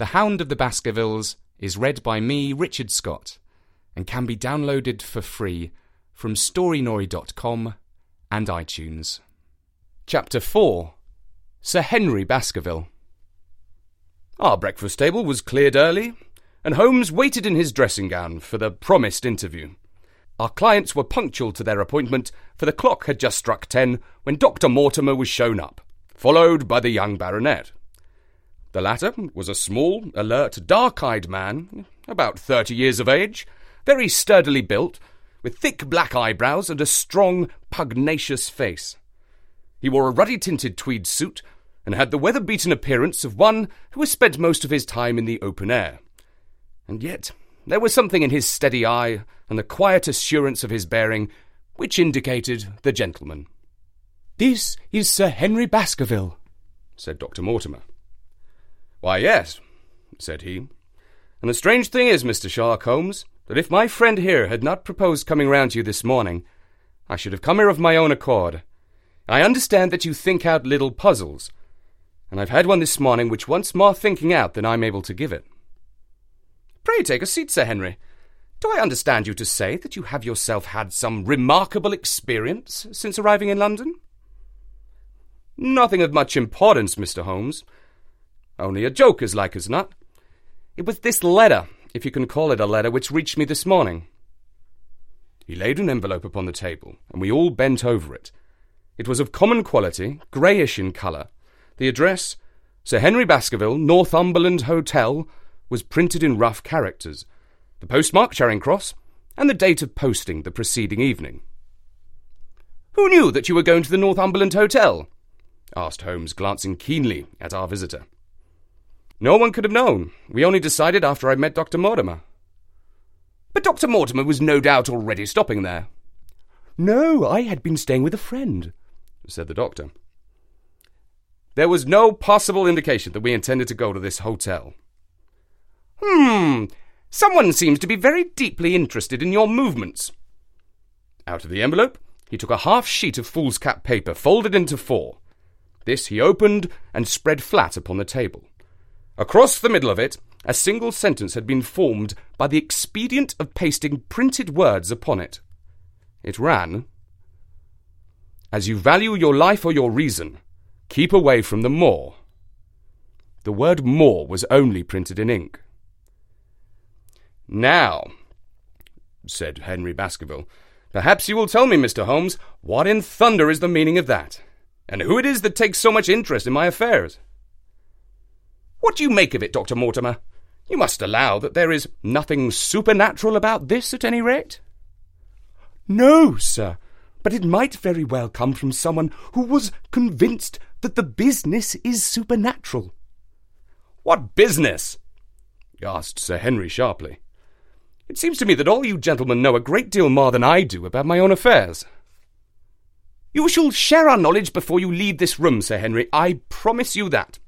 The Hound of the Baskervilles is read by me, Richard Scott, and can be downloaded for free from storynori.com and iTunes. Chapter 4. Sir Henry Baskerville. Our breakfast table was cleared early, and Holmes waited in his dressing gown for the promised interview. Our clients were punctual to their appointment, for the clock had just struck 10 when Dr. Mortimer was shown up, followed by the young baronet. The latter was a small, alert, dark-eyed man, about 30 years of age, very sturdily built, with thick black eyebrows and a strong, pugnacious face. He wore a ruddy-tinted tweed suit, and had the weather-beaten appearance of one who has spent most of his time in the open air. And yet there was something in his steady eye and the quiet assurance of his bearing which indicated the gentleman. "This is Sir Henry Baskerville," said Dr. Mortimer. "Why, yes," said he. "And the strange thing is, Mr. Sherlock Holmes, that if my friend here had not proposed coming round to you this morning, I should have come here of my own accord. I understand that you think out little puzzles, and I've had one this morning which wants more thinking out than I'm able to give it." "Pray take a seat, Sir Henry. Do I understand you to say that you have yourself had some remarkable experience since arriving in London?" "Nothing of much importance, Mr. Holmes. Only a joke as like as not. It was this letter, if you can call it a letter, which reached me this morning." He laid an envelope upon the table, and we all bent over it. It was of common quality, greyish in colour. The address, Sir Henry Baskerville, Northumberland Hotel, was printed in rough characters, the postmark Charing Cross, and the date of posting the preceding evening. "Who knew that you were going to the Northumberland Hotel?" asked Holmes, glancing keenly at our visitor. "No one could have known. We only decided after I met Dr. Mortimer." "But Dr. Mortimer was no doubt already stopping there." "No, I had been staying with a friend," said the doctor. "There was no possible indication that we intended to go to this hotel." Someone seems to be very deeply interested in your movements." Out of the envelope, he took a half sheet of foolscap paper folded into 4. This he opened and spread flat upon the table. Across the middle of it, a single sentence had been formed by the expedient of pasting printed words upon it. It ran, "As you value your life or your reason, keep away from the moor." The word moor was only printed in ink. "Now," said Henry Baskerville, "perhaps you will tell me, Mr. Holmes, what in thunder is the meaning of that, and who it is that takes so much interest in my affairs?" "What do you make of it, Dr. Mortimer? You must allow that there is nothing supernatural about this, at any rate?" "No, sir, but it might very well come from someone who was convinced that the business is supernatural." "What business?" asked Sir Henry sharply. "It seems to me that all you gentlemen know a great deal more than I do about my own affairs." "You shall share our knowledge before you leave this room, Sir Henry, I promise you that,"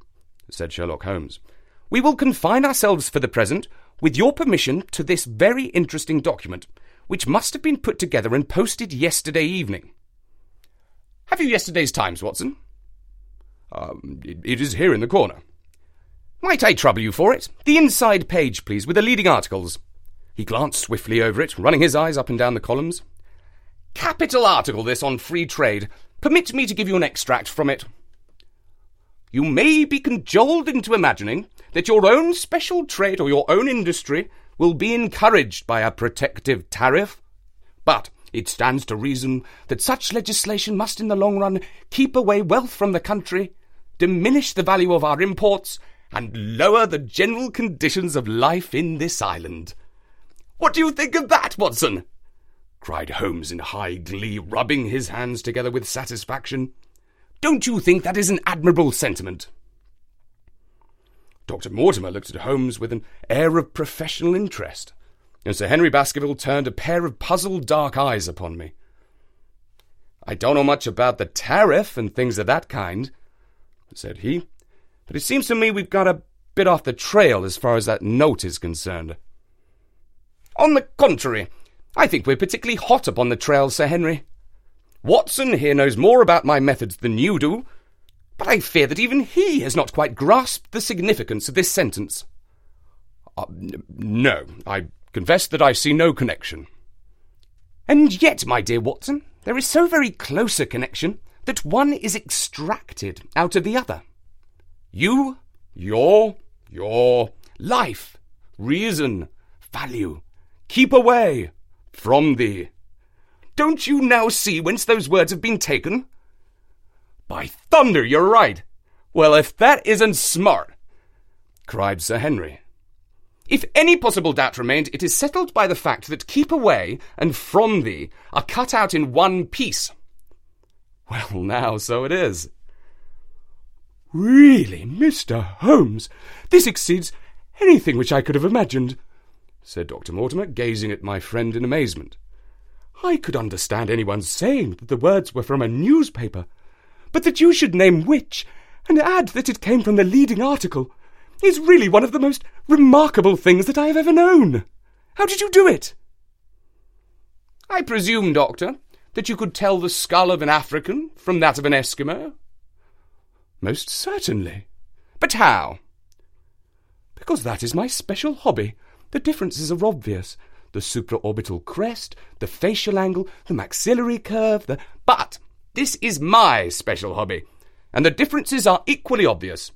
said Sherlock Holmes. "We will confine ourselves for the present, with your permission, to this very interesting document, which must have been put together and posted yesterday evening. Have you yesterday's Times, Watson?" It is here in the corner." "Might I trouble you for it? The inside page, please, with the leading articles." He glanced swiftly over it, running his eyes up and down the columns. "Capital article, this, on free trade. Permit me to give you an extract from it. 'You may be cajoled into imagining that your own special trade or your own industry will be encouraged by a protective tariff. But it stands to reason that such legislation must in the long run keep away wealth from the country, diminish the value of our imports, and lower the general conditions of life in this island.' What do you think of that, Watson?" cried Holmes in high glee, rubbing his hands together with satisfaction. "Don't you think that is an admirable sentiment?" Dr. Mortimer looked at Holmes with an air of professional interest, and Sir Henry Baskerville turned a pair of puzzled dark eyes upon me. "I don't know much about the tariff and things of that kind," said he, "but it seems to me we've got a bit off the trail as far as that note is concerned." "On the contrary, I think we're particularly hot upon the trail, Sir Henry. Watson here knows more about my methods than you do, but I fear that even he has not quite grasped the significance of this sentence. No, I confess that I see no connection. And yet, my dear Watson, there is so very close a connection that one is extracted out of the other. You, your life, reason, value, keep away, from thee. Don't you now see whence those words have been taken? By thunder, you're right. Well, if that isn't smart, cried Sir Henry. If any possible doubt remained, it is settled by the fact that keep away and from thee are cut out in one piece. Well, now, so it is. Really, Mr. Holmes, this exceeds anything which I could have imagined, said Dr. Mortimer, gazing at my friend in amazement. I could understand anyone saying that the words were from a newspaper, but that you should name which, and add that it came from the leading article, is really one of the most remarkable things that I have ever known. How did you do it? I presume, Doctor, that you could tell the skull of an African from that of an Eskimo? Most certainly. But how? Because that is my special hobby. The differences are obvious. The supraorbital crest, the facial angle, the maxillary curve, But this is my special hobby, and the differences are equally obvious.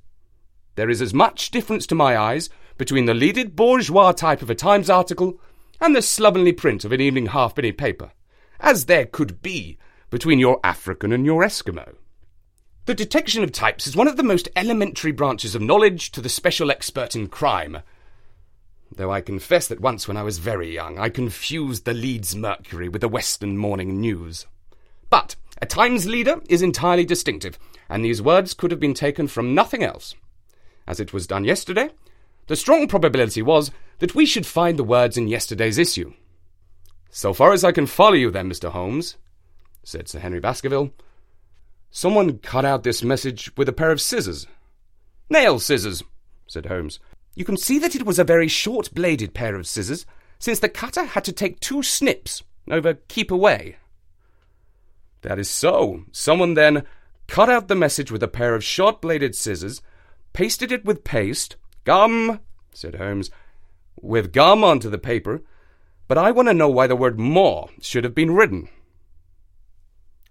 There is as much difference to my eyes between the leaded bourgeois type of a Times article and the slovenly print of an evening halfpenny paper as there could be between your African and your Eskimo. The detection of types is one of the most elementary branches of knowledge to the special expert in crime, though I confess that once when I was very young I confused the Leeds Mercury with the Western Morning News. But a Times leader is entirely distinctive, and these words could have been taken from nothing else. As it was done yesterday, the strong probability was that we should find the words in yesterday's issue. So far as I can follow you then, Mr. Holmes, said Sir Henry Baskerville, someone cut out this message with a pair of scissors. Nail scissors, said Holmes. You can see that it was a very short-bladed pair of scissors, since the cutter had to take 2 snips over keep away. That is so. Someone then cut out the message with a pair of short-bladed scissors, pasted it with paste, gum, said Holmes, with gum onto the paper, but I want to know why the word more should have been written.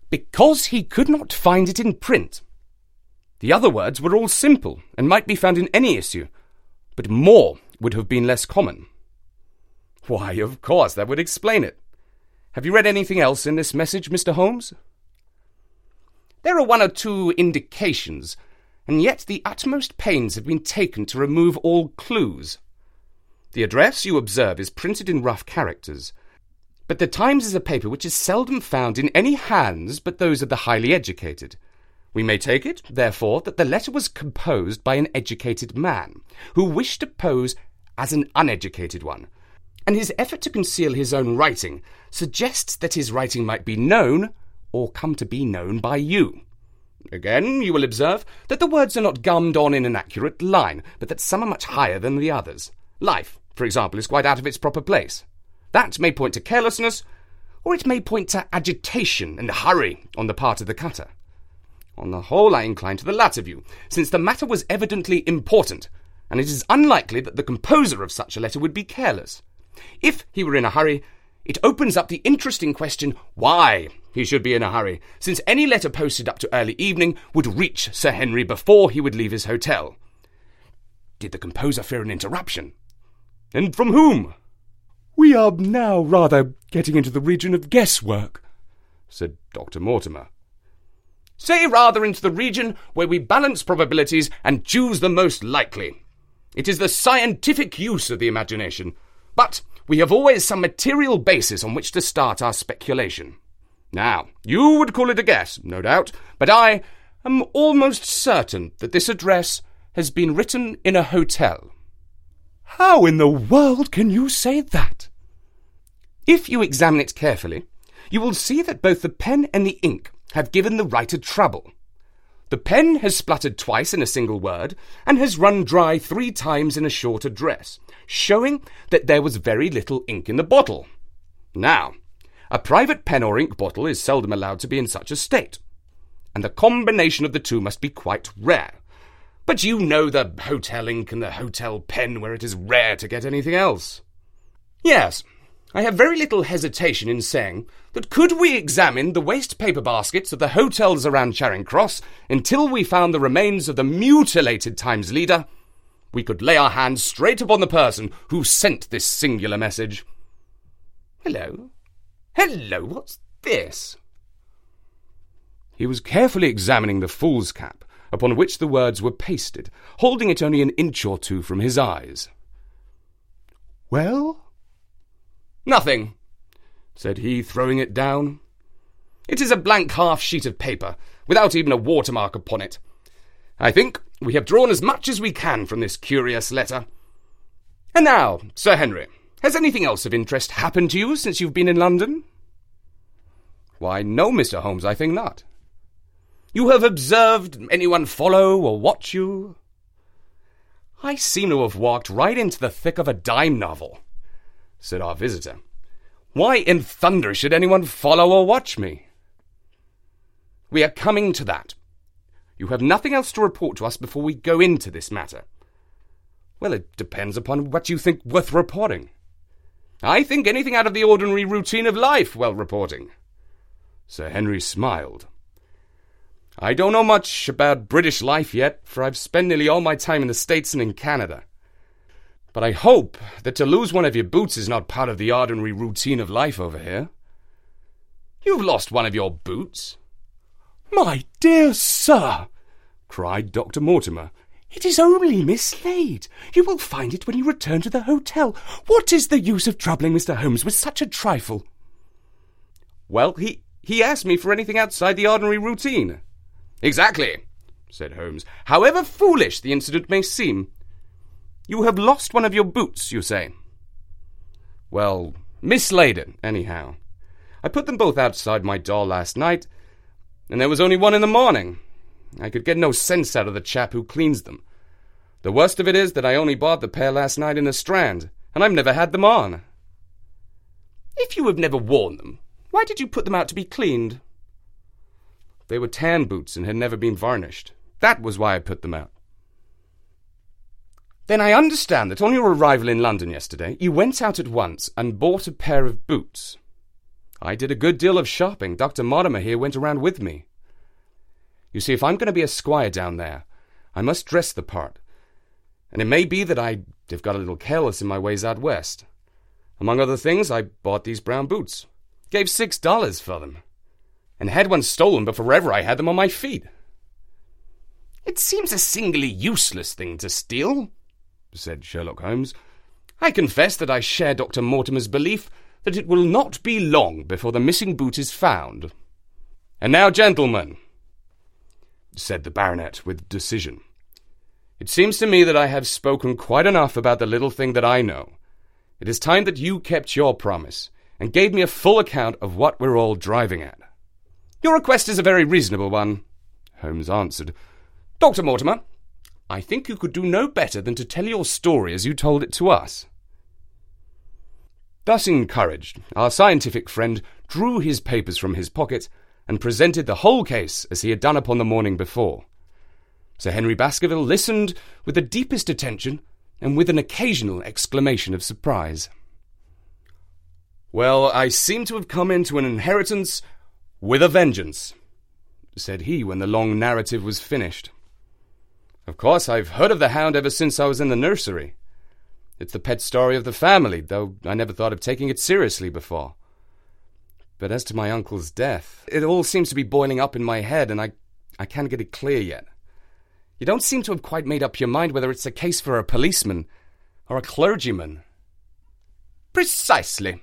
Because he could not find it in print. The other words were all simple and might be found in any issue, but more would have been less common. Why, of course, that would explain it. Have you read anything else in this message, Mr. Holmes? There are 1 or 2 indications, and yet the utmost pains have been taken to remove all clues. The address, you observe, is printed in rough characters, but the Times is a paper which is seldom found in any hands but those of the highly educated. We may take it, therefore, that the letter was composed by an educated man, who wished to pose as an uneducated one, and his effort to conceal his own writing suggests that his writing might be known, or come to be known by you. Again, you will observe that the words are not gummed on in an accurate line, but that some are much higher than the others. Life, for example, is quite out of its proper place. That may point to carelessness, or it may point to agitation and hurry on the part of the cutter. On the whole, I incline to the latter view, since the matter was evidently important, and it is unlikely that the composer of such a letter would be careless. If he were in a hurry, it opens up the interesting question why he should be in a hurry, since any letter posted up to early evening would reach Sir Henry before he would leave his hotel. Did the composer fear an interruption? And from whom? We are now rather getting into the region of guesswork, said Dr. Mortimer. Say rather into the region where we balance probabilities and choose the most likely. It is the scientific use of the imagination, but we have always some material basis on which to start our speculation. Now, you would call it a guess, no doubt, but I am almost certain that this address has been written in a hotel. How in the world can you say that? If you examine it carefully, you will see that both the pen and the ink have given the writer trouble. The pen has spluttered twice in a single word, and has run dry 3 times in a short address, showing that there was very little ink in the bottle. Now, a private pen or ink bottle is seldom allowed to be in such a state, and the combination of the two must be quite rare. But you know the hotel ink and the hotel pen where it is rare to get anything else. Yes, I have very little hesitation in saying that could we examine the waste paper baskets of the hotels around Charing Cross until we found the remains of the mutilated Times leader, we could lay our hands straight upon the person who sent this singular message. Hello, what's this? He was carefully examining the fool's cap, upon which the words were pasted, holding it only an inch or two from his eyes. Well? Nothing, said he, throwing it down. It is a blank half sheet of paper, without even a watermark upon it. I think we have drawn as much as we can from this curious letter. And now, Sir Henry, has anything else of interest happened to you since you've been in London? Why, no, Mr. Holmes, I think not. You have observed anyone follow or watch you? I seem to have walked right into the thick of a dime novel, said our visitor. Why in thunder should anyone follow or watch me? We are coming to that. You have nothing else to report to us before we go into this matter. Well, it depends upon what you think worth reporting. I think anything out of the ordinary routine of life well reporting. Sir Henry smiled. I don't know much about British life yet, for I've spent nearly all my time in the States and in Canada. But I hope that to lose one of your boots is not part of the ordinary routine of life over here. You've lost one of your boots. My dear sir, cried Dr. Mortimer, it is only mislaid. You will find it when you return to the hotel. What is the use of troubling Mr. Holmes with such a trifle? Well, he asked me for anything outside the ordinary routine. Exactly, said Holmes, however foolish the incident may seem. You have lost one of your boots, you say? Well, mislaid it, anyhow. I put them both outside my door last night, and there was only one in the morning. I could get no sense out of the chap who cleans them. The worst of it is that I only bought the pair last night in the Strand, and I've never had them on. If you have never worn them, why did you put them out to be cleaned? They were tan boots and had never been varnished. That was why I put them out. Then I understand that on your arrival in London yesterday, you went out at once and bought a pair of boots. I did a good deal of shopping. Dr. Mortimer here went around with me. You see, if I'm going to be a squire down there, I must dress the part. And it may be that I have got a little careless in my ways out west. Among other things, I bought these brown boots. Gave $6 for them. And had one stolen before ever I had them on my feet. It seems a singularly useless thing to steal, said Sherlock Holmes. I confess that I share Dr. Mortimer's belief that it will not be long before the missing boot is found. And now, gentlemen, said the baronet with decision, it seems to me that I have spoken quite enough about the little thing that I know. It is time that you kept your promise and gave me a full account of what we're all driving at. Your request is a very reasonable one, Holmes answered. Dr. Mortimer, I think you could do no better than to tell your story as you told it to us. Thus encouraged, our scientific friend drew his papers from his pocket and presented the whole case as he had done upon the morning before. Sir Henry Baskerville listened with the deepest attention and with an occasional exclamation of surprise. Well, I seem to have come into an inheritance with a vengeance, said he when the long narrative was finished. Of course, I've heard of the hound ever since I was in the nursery. It's the pet story of the family, though I never thought of taking it seriously before. But as to my uncle's death, it all seems to be boiling up in my head, and I can't get it clear yet. You don't seem to have quite made up your mind whether it's a case for a policeman or a clergyman. Precisely.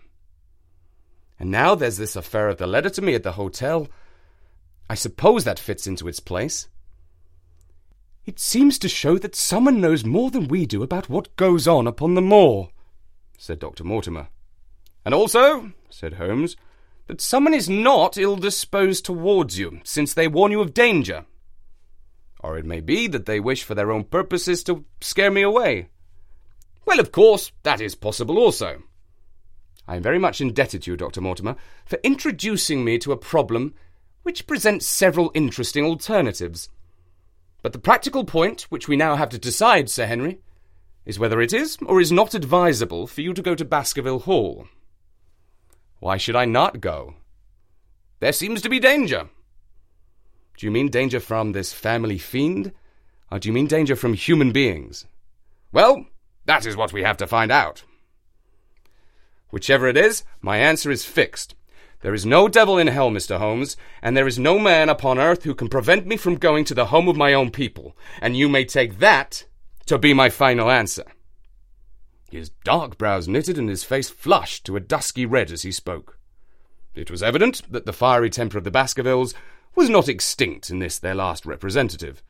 And now there's this affair of the letter to me at the hotel. I suppose that fits into its place. It seems to show that someone knows more than we do about what goes on upon the moor, said Dr. Mortimer. And also, said Holmes, that someone is not ill-disposed towards you, since they warn you of danger. Or it may be that they wish for their own purposes to scare me away. Well, of course, that is possible also. I am very much indebted to you, Dr. Mortimer, for introducing me to a problem which presents several interesting alternatives. But the practical point, which we now have to decide, Sir Henry, is whether it is or is not advisable for you to go to Baskerville Hall. Why should I not go? There seems to be danger. Do you mean danger from this family fiend, or do you mean danger from human beings? Well, that is what we have to find out. Whichever it is, my answer is fixed. There is no devil in hell, Mr. Holmes, and there is no man upon earth who can prevent me from going to the home of my own people, and you may take that to be my final answer. His dark brows knitted and his face flushed to a dusky red as he spoke. It was evident that the fiery temper of the Baskervilles was not extinct in this their last representative.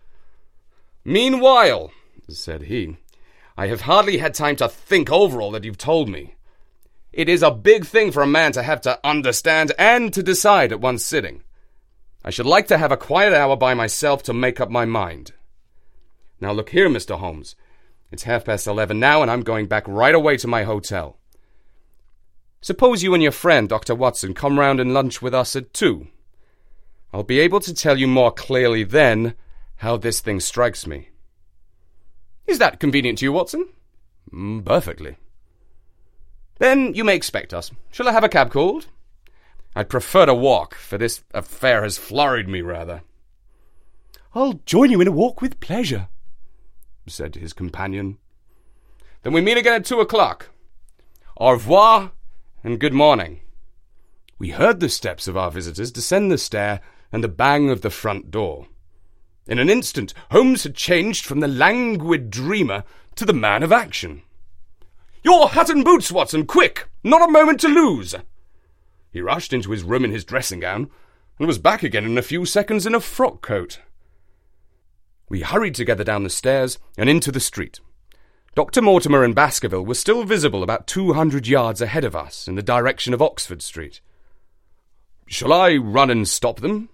Meanwhile, said he, I have hardly had time to think over all that you've told me. It is a big thing for a man to have to understand and to decide at one sitting. I should like to have a quiet hour by myself to make up my mind. Now look here, Mr. Holmes. It's 11:30 now, and I'm going back right away to my hotel. Suppose you and your friend, Dr. Watson, come round and lunch with us at 2. I'll be able to tell you more clearly then how this thing strikes me. Is that convenient to you, Watson? Perfectly. Then you may expect us. Shall I have a cab called? I'd prefer to walk, for this affair has flurried me rather. I'll join you in a walk with pleasure, said his companion. Then we meet again at 2 o'clock. Au revoir, and good morning. We heard the steps of our visitors descend the stair and the bang of the front door. In an instant, Holmes had changed from the languid dreamer to the man of action. Your hat and boots, Watson, quick! Not a moment to lose! He rushed into his room in his dressing gown, and was back again in a few seconds in a frock coat. We hurried together down the stairs and into the street. Dr. Mortimer and Baskerville were still visible about 200 yards ahead of us in the direction of Oxford Street. Shall I run and stop them?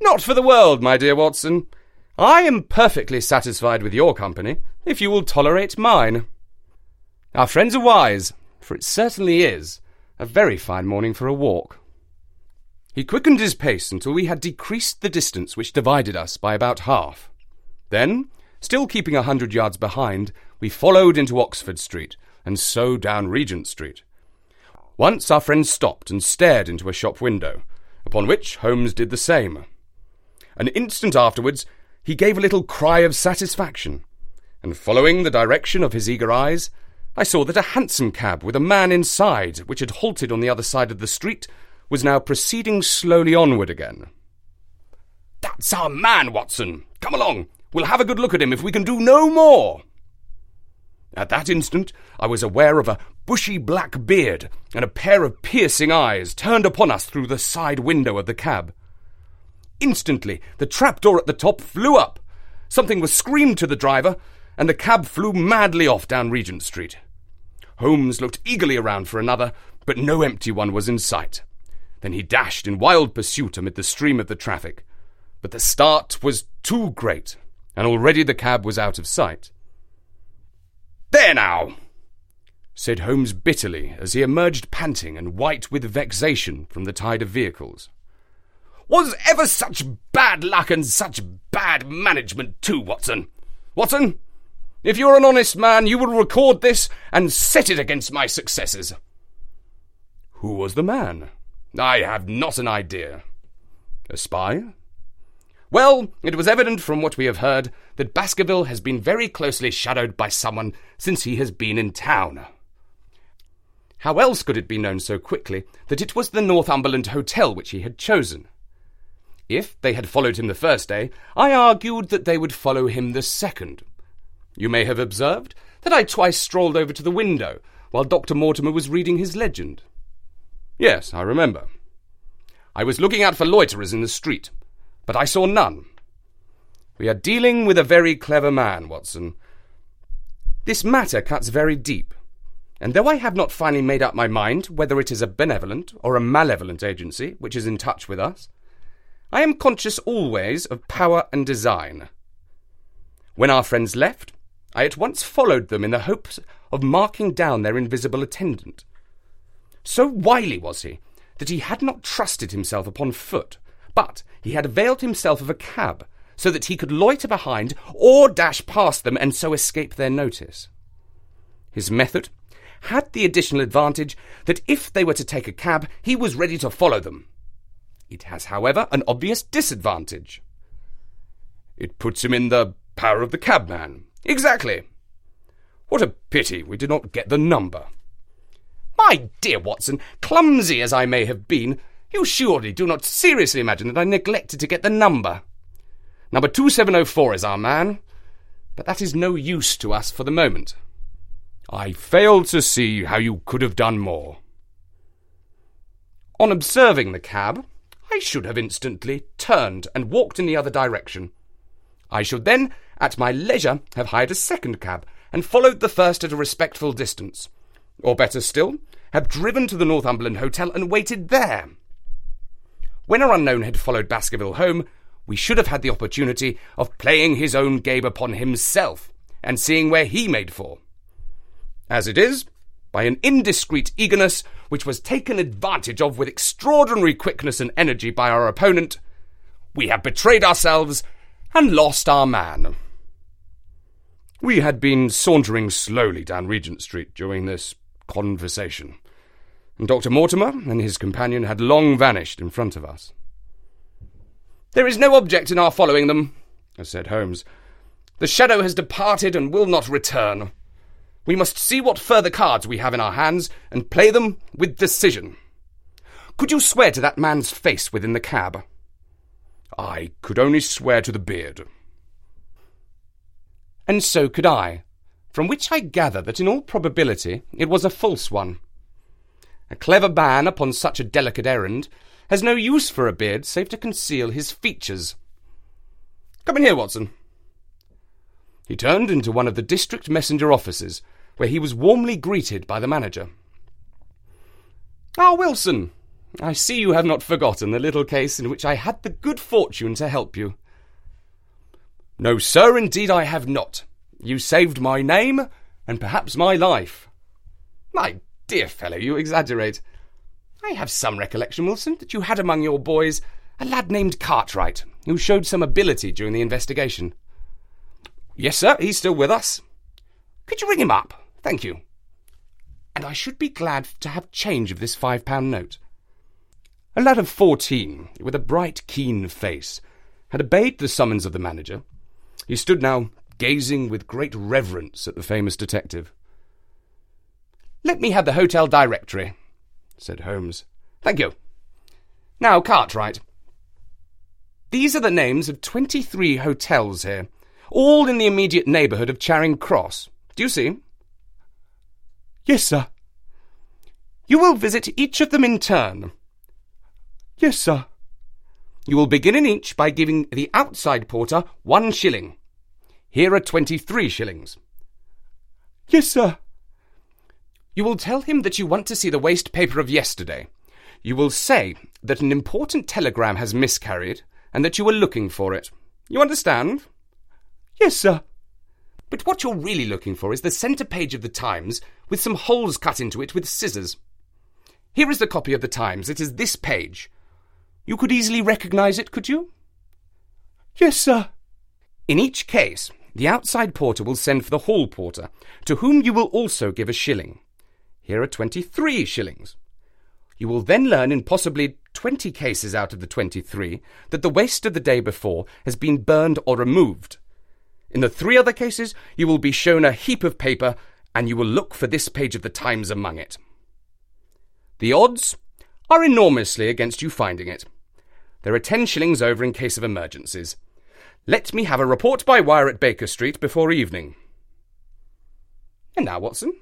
Not for the world, my dear Watson. I am perfectly satisfied with your company, if you will tolerate mine. Our friends are wise, for it certainly is a very fine morning for a walk. He quickened his pace until we had decreased the distance which divided us by about half. Then, still keeping 100 yards behind, we followed into Oxford Street, and so down Regent Street. Once our friend stopped and stared into a shop window, upon which Holmes did the same. An instant afterwards, he gave a little cry of satisfaction, and following the direction of his eager eyes, I saw that a hansom cab with a man inside, which had halted on the other side of the street, was now proceeding slowly onward again. That's our man, Watson. Come along. We'll have a good look at him if we can do no more. At that instant, I was aware of a bushy black beard and a pair of piercing eyes turned upon us through the side window of the cab. Instantly, the trapdoor at the top flew up. Something was screamed to the driver, and the cab flew madly off down Regent Street. Holmes looked eagerly around for another, but no empty one was in sight. Then he dashed in wild pursuit amid the stream of the traffic. But the start was too great, and already the cab was out of sight. There now, said Holmes bitterly as he emerged panting and white with vexation from the tide of vehicles. Was ever such bad luck and such bad management too, Watson? Watson, if you're an honest man, you will record this and set it against my successors. Who was the man? I have not an idea. A spy? Well, it was evident from what we have heard that Baskerville has been very closely shadowed by someone since he has been in town. How else could it be known so quickly that it was the Northumberland Hotel which he had chosen? If they had followed him the first day, I argued that they would follow him the second. You may have observed that I twice strolled over to the window while Dr. Mortimer was reading his legend. Yes, I remember. I was looking out for loiterers in the street, but I saw none. We are dealing with a very clever man, Watson. This matter cuts very deep, and though I have not finally made up my mind whether it is a benevolent or a malevolent agency which is in touch with us, I am conscious always of power and design. When our friends left, I at once followed them in the hopes of marking down their invisible attendant. So wily was he that he had not trusted himself upon foot, but he had availed himself of a cab, so that he could loiter behind or dash past them and so escape their notice. His method had the additional advantage that if they were to take a cab, he was ready to follow them. It has, however, an obvious disadvantage. It puts him in the power of the cabman. Exactly. What a pity we did not get the number. My dear Watson, clumsy as I may have been, you surely do not seriously imagine that I neglected to get the number. Number 2704 is our man, but that is no use to us for the moment. I fail to see how you could have done more. On observing the cab, I should have instantly turned and walked in the other direction. I should then, at my leisure, have hired a second cab and followed the first at a respectful distance. Or better still, have driven to the Northumberland Hotel and waited there. When our unknown had followed Baskerville home, we should have had the opportunity of playing his own game upon himself and seeing where he made for. As it is, by an indiscreet eagerness, which was taken advantage of with extraordinary quickness and energy by our opponent, we have betrayed ourselves and lost our man. We had been sauntering slowly down Regent Street during this conversation, and Dr. Mortimer and his companion had long vanished in front of us. "There is no object in our following them," said Holmes. "The shadow has departed and will not return. We must see what further cards we have in our hands and play them with decision. Could you swear to that man's face within the cab?" "I could only swear to the beard." "And so could I, from which I gather that in all probability it was a false one. A clever man upon such a delicate errand has no use for a beard save to conceal his features. Come in here, Watson." He turned into one of the district messenger offices, where he was warmly greeted by the manager. "Ah, Wilson, I see you have not forgotten the little case in which I had the good fortune to help you." "No, sir, indeed I have not. You saved my name, and perhaps my life." "My dear fellow, you exaggerate. I have some recollection, Wilson, that you had among your boys a lad named Cartwright, who showed some ability during the investigation." "Yes, sir, he's still with us." "Could you ring him up? Thank you. And I should be glad to have change of this £5 note." A lad of 14, with a bright, keen face, had obeyed the summons of the manager. He stood now, gazing with great reverence at the famous detective. "Let me have the hotel directory," said Holmes. "Thank you. Now, Cartwright. These are the names of 23 hotels here, all in the immediate neighbourhood of Charing Cross. Do you see?" "Yes, sir." "You will visit each of them in turn." "Yes, sir." "You will begin in each by giving the outside porter 1 shilling. Here are 23 shillings. "Yes, sir." "You will tell him that you want to see the waste paper of yesterday. You will say that an important telegram has miscarried and that you are looking for it. You understand?" "Yes, sir." "But what you're really looking for is the centre page of the Times with some holes cut into it with scissors. Here is the copy of the Times. It is this page. You could easily recognise it, could you?" "Yes, sir." "In each case, the outside porter will send for the hall porter, to whom you will also give a shilling. Here are 23 shillings. You will then learn in possibly 20 cases out of the 23 that the waste of the day before has been burned or removed. In the 3 other cases, you will be shown a heap of paper, and you will look for this page of the Times among it. The odds are enormously against you finding it. There are 10 shillings over in case of emergencies. Let me have a report by wire at Baker Street before evening." And now, Watson,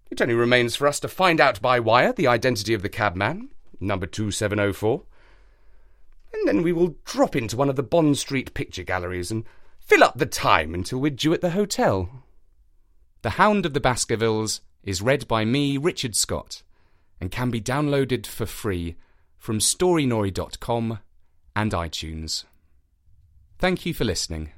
it only remains for us to find out by wire the identity of the cabman, number 2704, and then we will drop into one of the Bond Street picture galleries and fill up the time until we're due at the hotel. The Hound of the Baskervilles is read by me, Richard Scott, and can be downloaded for free from storynory.com and iTunes. Thank you for listening.